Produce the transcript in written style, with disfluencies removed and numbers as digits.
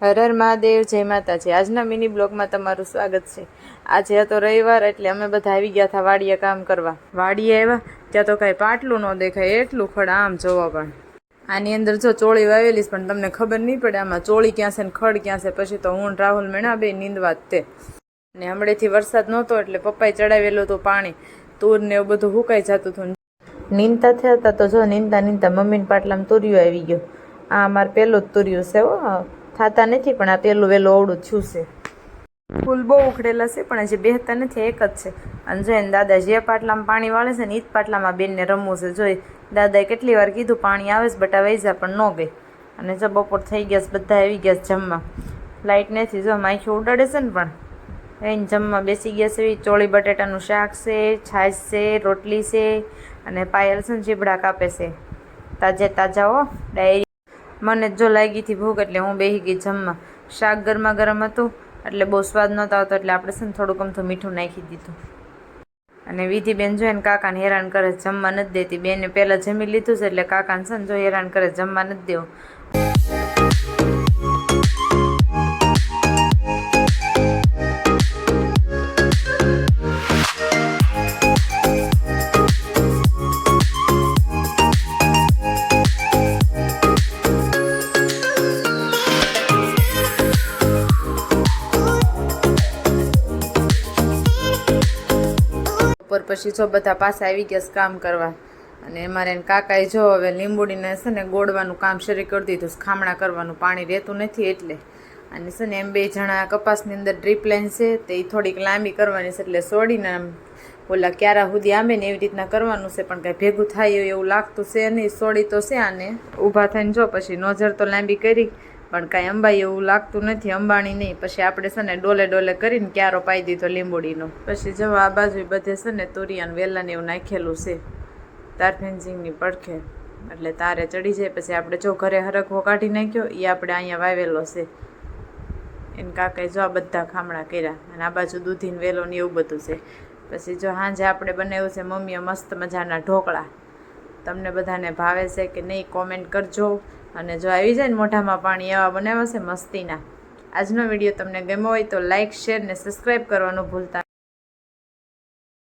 હર હર મહાદેવ, જય માતાજી। આજના મિની બ્લોગમાં તમારું સ્વાગત છે। આજે હતો રવિવાર એટલે અમે બધા આવી ગયા હતા વાડીએ કામ કરવા। વાડીએ આવ્યા ત્યાં તો કાંઈ પાટલું ન દેખાય, એટલું ખડ આમ જોવો। પણ આની અંદર જો ચોળી વાવેલીશ પણ તમને ખબર નહીં પડે આમાં ચોળી ક્યાં છે ને ખડ ક્યાં છે। પછી તો હું રાહુલ મેણા બે નીંદવા જ તે ને હમણાંથી વરસાદ નહોતો એટલે પપ્પાએ ચડાવેલું હતું પાણી, તૂર ને એવું બધું હુકાઈ જતું હતું। નીંદતા થયા હતા તો જો નીંદતા નીંદતા મમ્મીને પાટલામાં તુર્યું આવી ગયું। આ અમારે પહેલું જ તુર્યું છે હો, થતા નથી પણ આ પહેલું વહેલું અવળું થયું છે। ફૂલ બહુ ઉખડેલા છે પણ હજી બેહતા નથી, એક જ છે। અને જોઈને દાદા જે પાટલામાં પાણી વાળે છે ને એ જ પાટલામાં બેનને રમવું છે। જોઈ દાદાએ કેટલી વાર કીધું પાણી આવે છે બટા વહી જા, પણ ન ગઈ। અને જો બપોર થઈ ગયા છે, બધા આવી ગયા છે જમવા। લાઇટ નથી, જો માખી ઉડાડે છે ને પણ એને જમવા બેસી ગયા છે। ચોળી બટેટાનું શાક છે, છાશ છે, રોટલી છે અને પાયલ છે ને ચીબડા કાપે છે તાજે તાજા હો ડાયરી। મને જો લાગી હતી ભૂખ એટલે હું બેસી ગઈ જમવા। શાક ગરમા ગરમ હતું એટલે બહુ સ્વાદ નહોતો આવતો એટલે આપણે છે ને થોડુંક અમથું મીઠું નાખી દીધું। અને વિધિબેન જો ને કાકાને હેરાન કરે, જમવા નથી દેતી। બેને પહેલાં જમી લીધું છે એટલે કાકાને છે ને જો હેરાન કરે, જમવા નથી દેવું। પછી જો બધા પાછા આવી ગયા કામ કરવા। અને અમારે કાકાએ જો હવે લીંબુડીને છે ને ગોળવાનું કામ શરૂ કરી દીધું, ખામણા કરવાનું, પાણી રહેતું નથી એટલે। અને છે ને એમ બે જણા કપાસની અંદર ડ્રીપ લાઈન છે તે થોડીક લાંબી કરવાની છે એટલે છોડીને ઓલા ક્યારા સુધી આંબે ને એવી રીતના કરવાનું છે, પણ કાંઈ ભેગું થાય એવું લાગતું છે નહીં। છોડી તો છે આને ઊભા થઈને જો પછી નોઝર તો લાંબી કરી પણ કાંઈ અંબાઈ એવું લાગતું નથી, અંબાણી નહીં। પછી આપણે છે ને ડોલે ડોલે કરીને ક્યારો પાઈ દીધો લીંબુડીનો। પછી જો આ બાજુ બધે છે ને તુરિયાન વેલાને એવું નાખેલું છે તાર ફેન્સિંગની પડખે, એટલે તારે ચડી જાય। પછી આપણે જો ઘરે હરખવો કાઢી નાખ્યો એ આપણે અહીંયા વાવેલો છે। એને કાકાએ જો આ બધા ખામણા કર્યા અને આ બાજુ દૂધીને વેલો ને એવું બધું છે। પછી જો સાંજે આપણે બનાવ્યું છે મમ્મીએ મસ્ત મજાના ઢોકળા। તમને બધાને ભાવે છે કે નહીં કોમેન્ટ કરજો। અને જો આવી જાય ને મોઢામાં પાણી એવા બનાવ્યા છે મસ્તીના। આજનો વિડીયો તમને ગમ્યો હોય તો લાઇક, શેર ને સબસ્ક્રાઈબ કરવાનું ભૂલતા।